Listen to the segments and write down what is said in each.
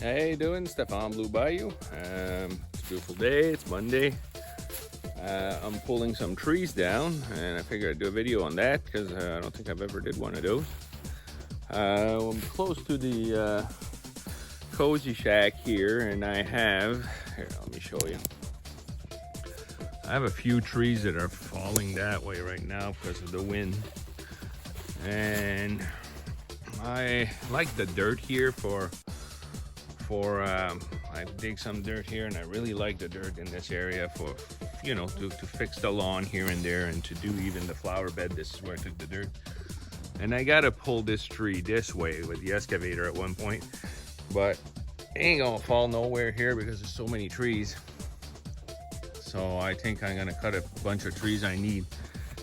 How you doing? Stephane Blue Bayou. It's a beautiful day. It's Monday. I'm pulling some trees down, and I figured I'd do a video on that because I don't think I've ever did one of those. I'm close to the cozy shack here, and I have here. Let me show you. I have a few trees that are falling that way right now because of the wind, and I like the dirt here I dig some dirt here, and I really like the dirt in this area for, you know, to fix the lawn here and there, and to do even the flower bed. This is where I took the dirt. And I gotta pull this tree this way with the excavator at one point, but it ain't gonna fall nowhere here because there's so many trees. So I think I'm gonna cut a bunch of trees I need.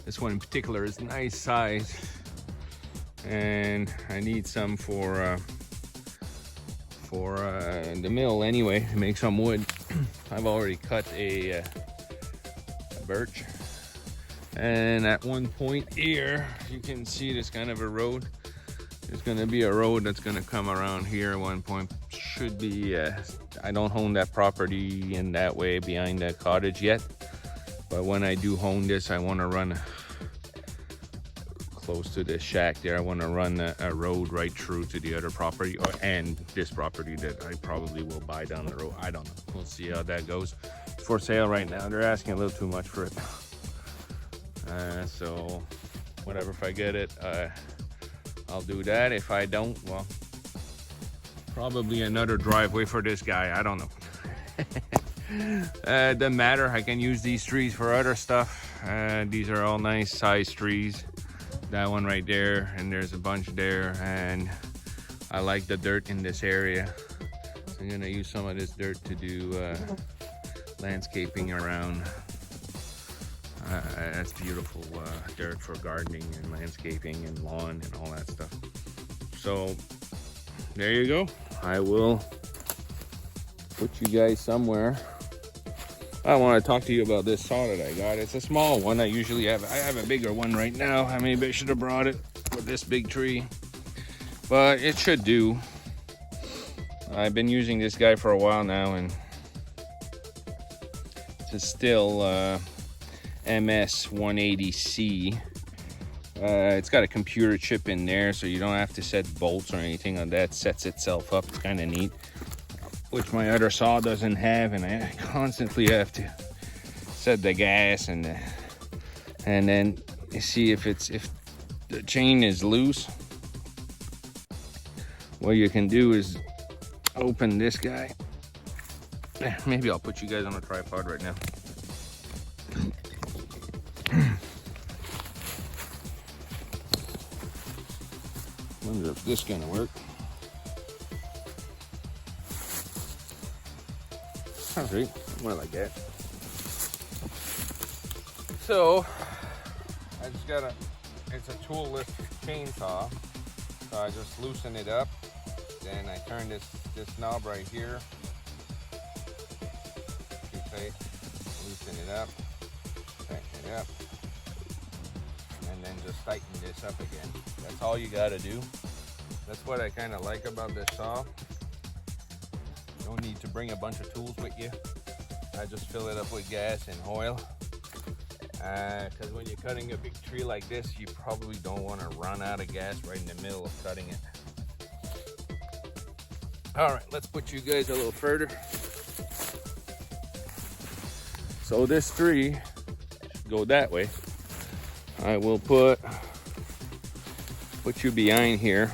This one in particular is nice size, and I need some for the mill anyway, to make some wood. I've already cut a birch, and at one point here you can see there's kind of a road. There's going to be a road that's going to come around here at one point. Should be I don't own that property in that way behind that cottage yet, but when I do own this, I want to run close to this shack there. I want to run a road right through to the other property, and this property that I probably will buy down the road. I don't know. We'll see how that goes. It's for sale right now. They're asking a little too much for it. So whatever, if I get it, I'll do that. If I don't, well, probably another driveway for this guy. I don't know. Doesn't matter. I can use these trees for other stuff. These are all nice size trees. That one right there, and there's a bunch there, and I like the dirt in this area, so I'm gonna use some of this dirt to do landscaping around. That's beautiful dirt for gardening and landscaping and lawn and all that stuff. So there you go. I will put you guys somewhere. I want to talk to you about this saw that I got. It's a small one. I have a bigger one right now. I maybe I should have brought it with this big tree, but it should do. I've been using this guy for a while now, and it's still MS 180C. It's got a computer chip in there, so you don't have to set bolts or anything on that. It sets itself up. It's kind of neat, which my other saw doesn't have, and I constantly have to set the gas and then you see if the chain is loose. What you can do is open this guy. Maybe I'll put you guys on a tripod right now. Wonder if this is gonna work. Alright, more like that. So I just got it's a toolless chainsaw. So I just loosen it up. Then I turn this knob right here. Okay, loosen it up, tighten it up, and then just tighten this up again. That's all you gotta do. That's what I kind of like about this saw. You don't need to bring a bunch of tools with you. I just fill it up with gas and oil. Because when you're cutting a big tree like this, you probably don't want to run out of gas right in the middle of cutting it. All right, let's put you guys a little further. So this tree should go that way. I will put you behind here.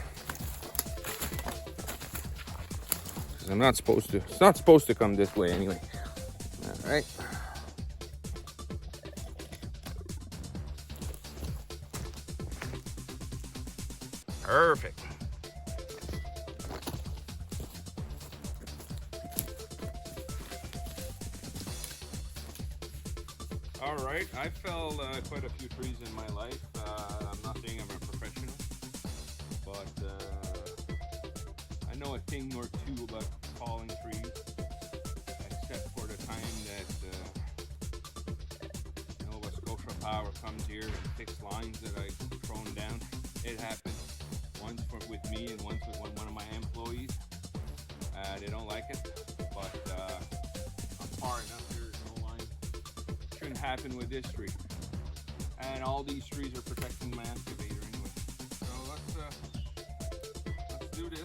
I'm not supposed to. It's not supposed to come this way anyway. All right. Perfect. All right. I felled quite a few trees in my life. I'm not saying I'm a professional, but I know a thing or two about falling trees, except for the time that Nova Scotia Power comes here and fix lines that I've thrown down. It happened once with me and once with one of my employees. They don't like it, but I'm far enough. There's no line. Shouldn't happen with this tree. And all these trees are protecting my excavator anyway. So let's do this.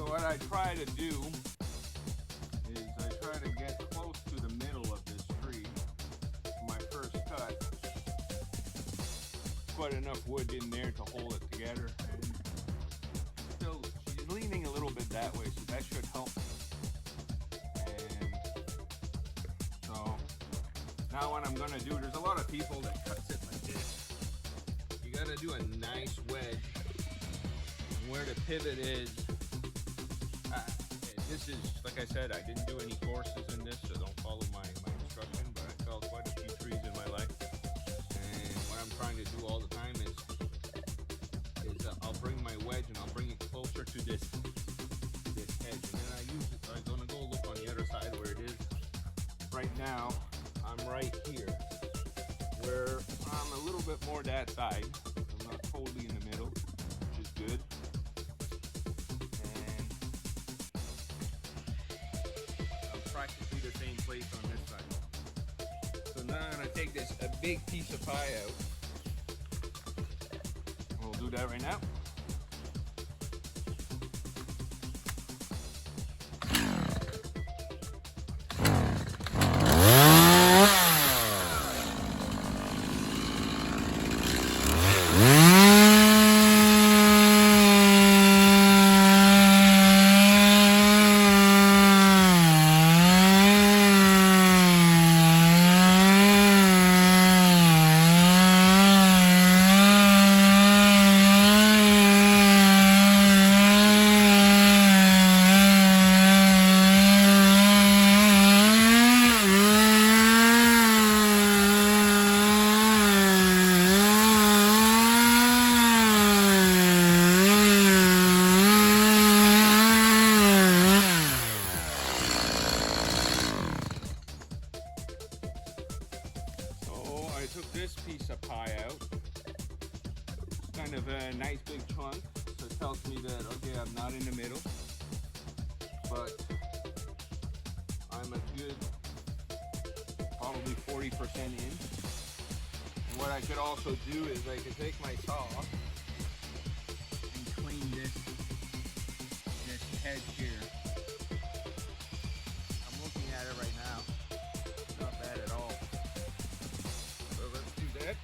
What I try to do is I try to get close to the middle of this tree. My first cut, put enough wood in there to hold it together, and still she's leaning a little bit that way, so that should help. And so now what I'm gonna do, there's a lot of people that cuts it like this. You gotta do a nice wedge, and where the pivot is. This is, like I said, I didn't do any courses in this, so don't follow my instruction, but I felled quite a few trees in my life. And what I'm trying to do all the time is I'll bring my wedge and I'll bring it closer to this edge. And then I'm gonna go look on the other side where it is. Right now, I'm right here, where I'm a little bit more that side. I'm not totally in the middle, which is good. Practically the same place on this side. So now I'm going to take a big piece of pie out. We'll do that right now. Took this piece of pie out. It's kind of a nice big chunk, so it tells me that, okay, I'm not in the middle, but I'm a good probably 40% in. And what I could also do is I could take my saw and clean this edge here. I'm looking at it right now. It's not bad at all. So let's do that.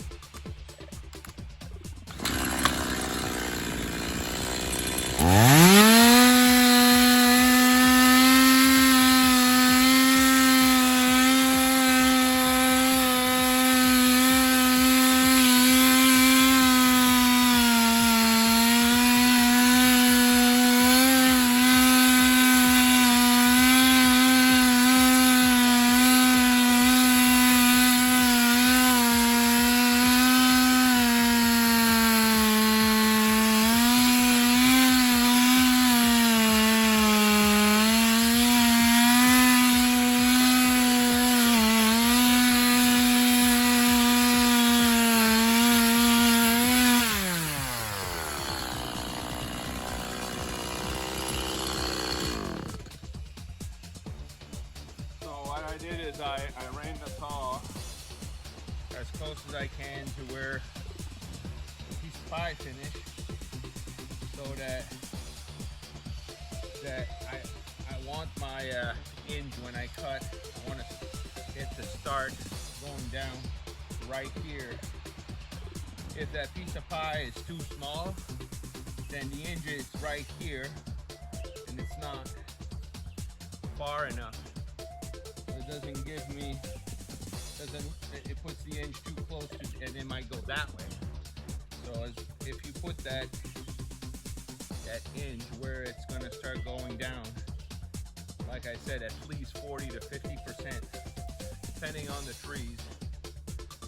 as close as I can to where the piece of pie finished, so that I want my hinge when I cut. I want to get the start going down right here. If that piece of pie is too small, then the hinge is right here, and it's not far enough. It doesn't give me, it puts the hinge too close to, and it might go that way. So if you put that hinge where it's gonna start going down, like I said, at least 40 to 50%, depending on the trees.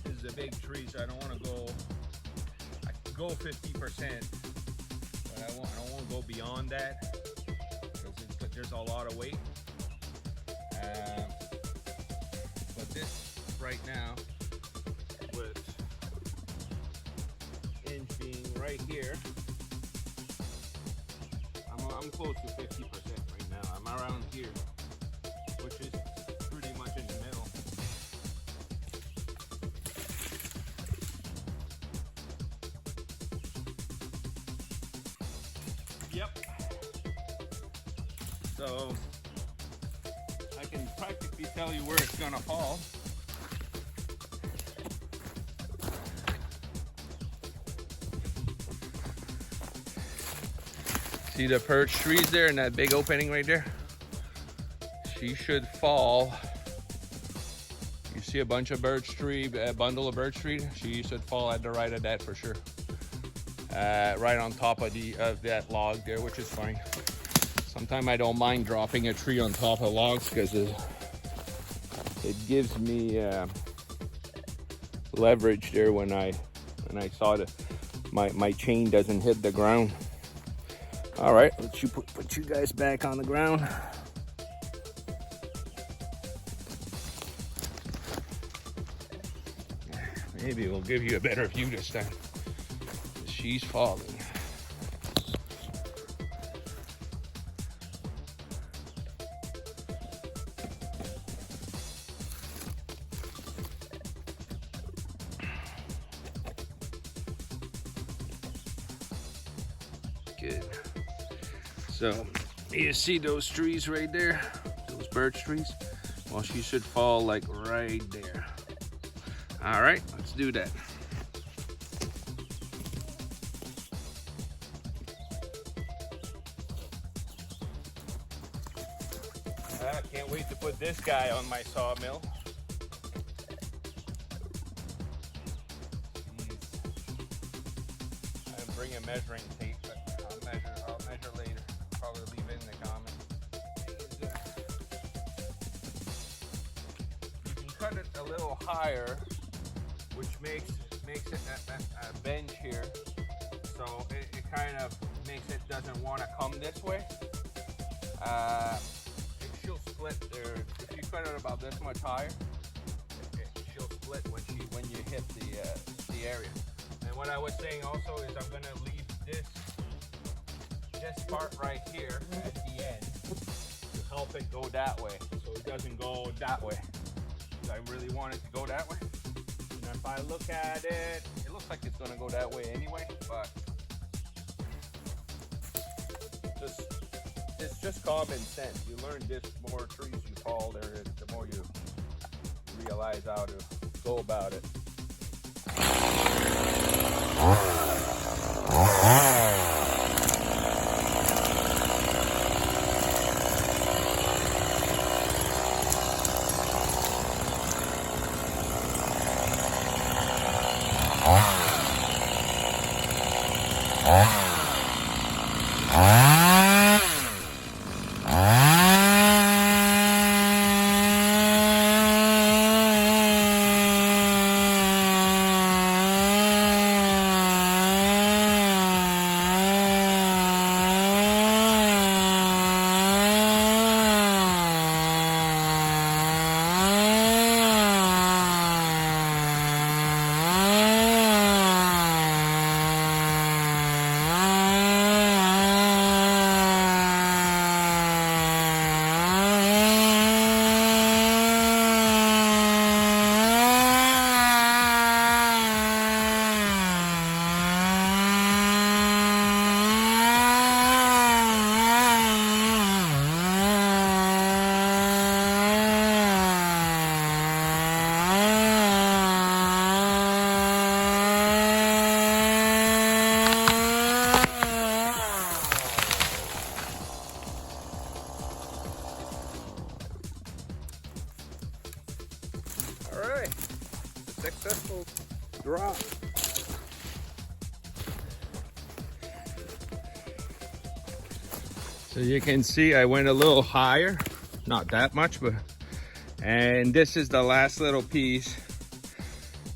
This is a big tree, so I don't want to I can go 50%, but I won't go beyond that, because there's a lot of weight. But this right now, with hinge being right here, I'm close to 50% right now. I'm around here, which is pretty much in the middle. Yep. So I can practically tell you where it's gonna fall. See the birch trees there and that big opening right there? She should fall. You see a bunch of birch tree, a bundle of birch tree? She should fall at the right of that for sure. Right on top of that log there, which is fine. Sometimes I don't mind dropping a tree on top of logs because it gives me leverage there when I saw that my chain doesn't hit the ground. All right, let's put you guys back on the ground. Maybe we'll give you a better view this time. She's falling. Good. So you see those trees right there, those birch trees? Well, she should fall like right there. All right, let's do that. I can't wait to put this guy on my sawmill. I didn't bring a measuring tape, but I'll measure later. Probably leave it in the comments. You can cut it a little higher, which makes it a bench here. So it kind of makes it doesn't want to come this way. She'll split there. If you cut it about this much higher, she'll split when you hit the area. And what I was saying also is I'm gonna leave this part right here at the end to help it go that way, so it doesn't go that way. I really want it to go that way. And if I look at it, it looks like it's gonna go that way anyway, but it's just common sense. You learn this, the more trees you fall there, the more you realize how to go about it. drop. So you can see I went a little higher, not that much, but, and this is the last little piece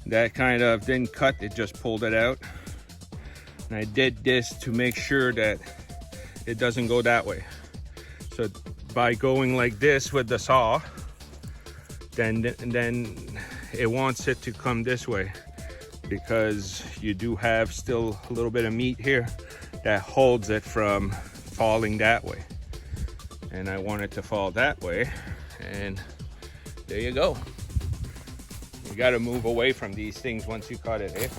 that kind of didn't cut, it just pulled it out. And I did this to make sure that it doesn't go that way. So by going like this with the saw, then it wants it to come this way, because you do have still a little bit of meat here that holds it from falling that way. And I want it to fall that way, and there you go. You got to move away from these things once you cut it,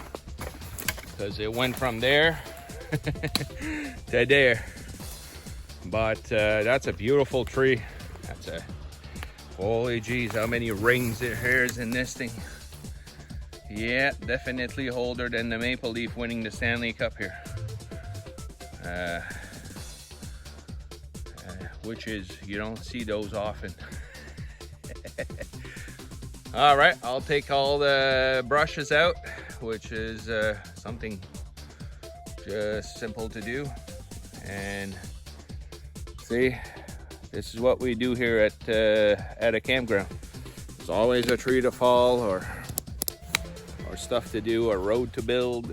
because it went from there to there. But that's a beautiful tree. That's a, holy geez, how many rings there is in this thing. Yeah, definitely older than the Maple Leaf winning the Stanley Cup here. Which is, you don't see those often. All right, I'll take all the brushes out, which is something just simple to do. And see, this is what we do here at a campground. There's always a tree to fall, or stuff to do, a road to build,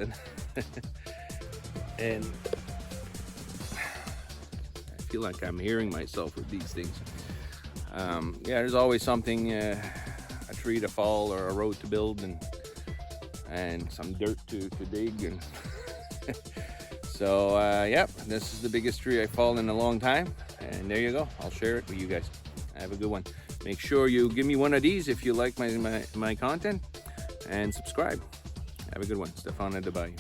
and I feel like I'm hearing myself with these things. Yeah, there's always something, a tree to fall, or a road to build, and some dirt to dig, and so yep, this is the biggest tree I've fallen in a long time, and there you go. I'll share it with you guys. Have a good one. Make sure you give me one of these if you like my content, and subscribe. Have a good one. Stephane at the Bayou.